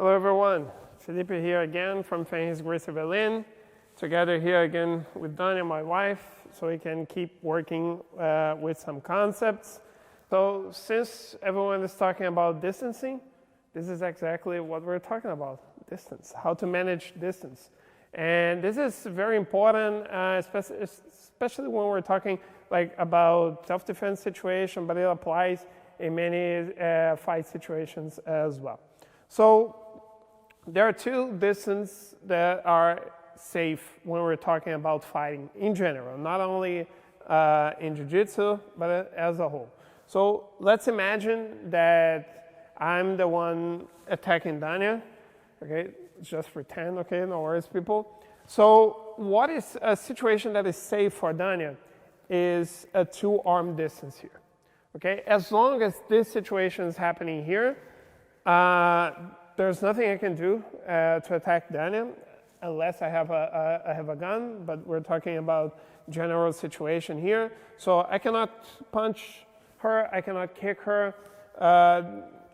Hello everyone, Felipe here again from Gracie Berlin. Together here again with Dania, my wife, so we can keep working with some concepts. So since everyone is talking about distancing, this is exactly what we're talking about, distance, how to manage distance. And this is very important, especially when we're talking like about self-defense situation, but it applies in many fight situations as well. So there are two distances that are safe when we're talking about fighting in general, not only in jiu-jitsu, but as a whole. So let's imagine that I'm the one attacking Dania, okay? Just pretend, okay? No worries, people. So what is a situation that is safe for Dania is a two-arm distance here, okay? As long as this situation is happening here, there's nothing I can do to attack Dania unless I have a gun, but we're talking about general situation here. So I cannot punch her, I cannot kick her,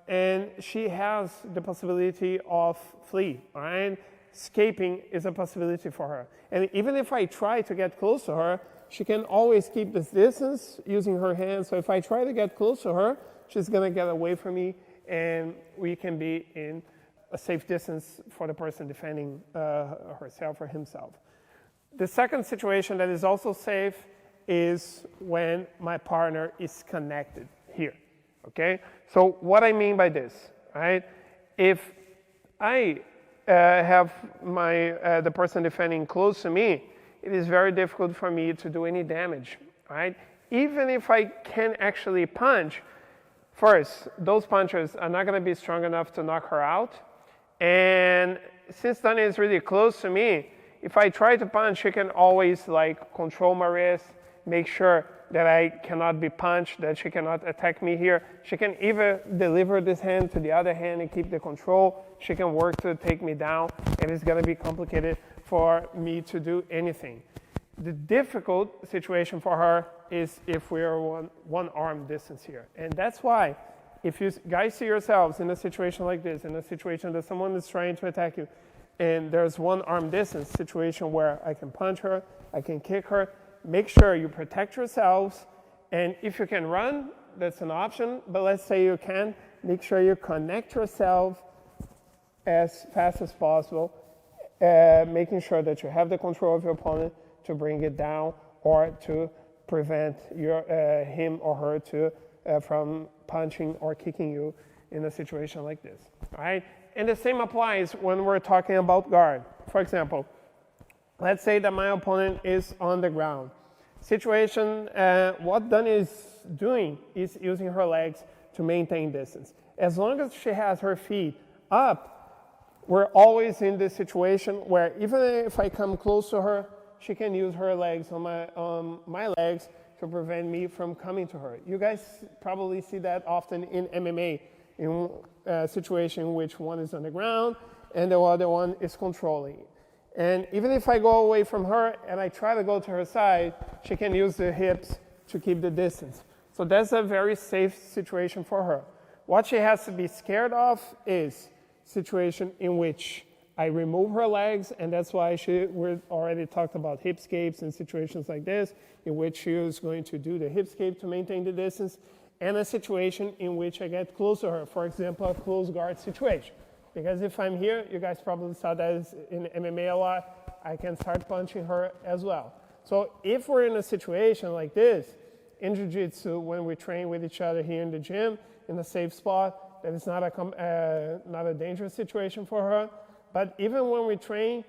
and she has the possibility of flee, all right? Escaping is a possibility for her. And even if I try to get close to her, she can always keep this distance using her hands. So if I try to get close to her, she's gonna get away from me, and we can be in a safe distance for the person defending herself or himself. The second situation that is also safe is when my partner is connected here, okay? So what I mean by this, right? If I have the person defending close to me, it is very difficult for me to do any damage, right? Even if I can actually punch, first, those punches are not gonna be strong enough to knock her out. And since Dania is really close to me, if I try to punch, she can always like control my wrist, make sure that I cannot be punched, that she cannot attack me here. She can even deliver this hand to the other hand and keep the control. She can work to take me down, and it's gonna be complicated for me to do anything. The difficult situation for her is if we are one arm distance here. And that's why if you guys see yourselves in a situation like this, in a situation that someone is trying to attack you, and there's one arm distance situation where I can punch her, I can kick her, make sure you protect yourselves, and if you can run, that's an option, but let's say you can, make sure you connect yourself as fast as possible, making sure that you have the control of your opponent to bring it down or to prevent him or her from punching or kicking you in a situation like this, all right? And the same applies when we're talking about guard. For example, let's say that my opponent is on the ground. Situation, what Dania is doing is using her legs to maintain distance. As long as she has her feet up, we're always in this situation where even if I come close to her, she can use her legs on my legs to prevent me from coming to her. You guys probably see that often in MMA, in a situation in which one is on the ground and the other one is controlling. And even if I go away from her and I try to go to her side, she can use the hips to keep the distance. So that's a very safe situation for her. What she has to be scared of is situation in which I remove her legs, and that's why we already talked about hip escapes and situations like this, in which she is going to do the hip escape to maintain the distance, and a situation in which I get close to her, for example, a close guard situation. Because if I'm here, you guys probably saw that in MMA a lot, I can start punching her as well. So if we're in a situation like this, in jiu-jitsu, when we train with each other here in the gym, in a safe spot, that is not a dangerous situation for her. But even when we train,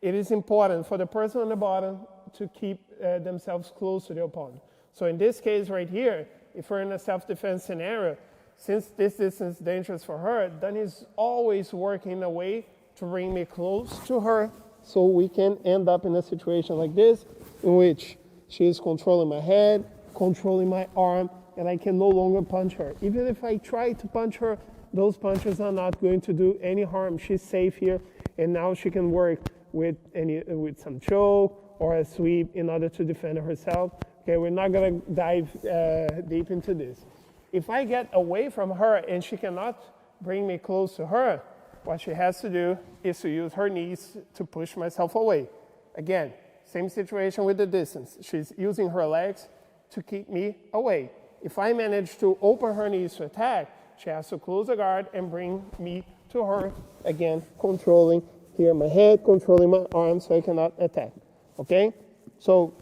it is important for the person on the bottom to keep themselves close to the opponent. So in this case right here, if we're in a self-defense scenario, since this distance is dangerous for her, Dania is always working in a way to bring me close to her so we can end up in a situation like this in which she is controlling my head, controlling my arm, and I can no longer punch her. Even if I try to punch her, those punches are not going to do any harm. She's safe here, and now she can work with some choke or a sweep in order to defend herself. Okay, we're not gonna dive deep into this. If I get away from her and she cannot bring me close to her, what she has to do is to use her knees to push myself away. Again, same situation with the distance. She's using her legs to keep me away. If I manage to open her knees to attack, she has to close the guard and bring me to her, again, controlling here my head, controlling my arms so I cannot attack. Okay? So,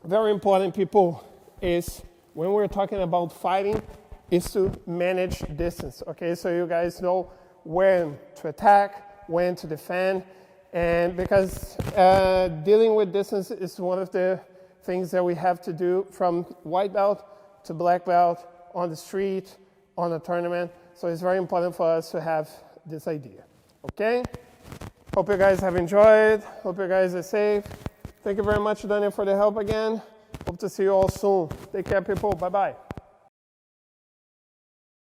very important, people, is when we're talking about fighting, is to manage distance. Okay? So you guys know when to attack, when to defend, and because dealing with distance is one of the things that we have to do from white belt to black belt, on the street, on a tournament. So it's very important for us to have this idea. Okay? Hope you guys have enjoyed. Hope you guys are safe. Thank you very much, Daniel, for the help again. Hope to see you all soon. Take care, people. Bye-bye.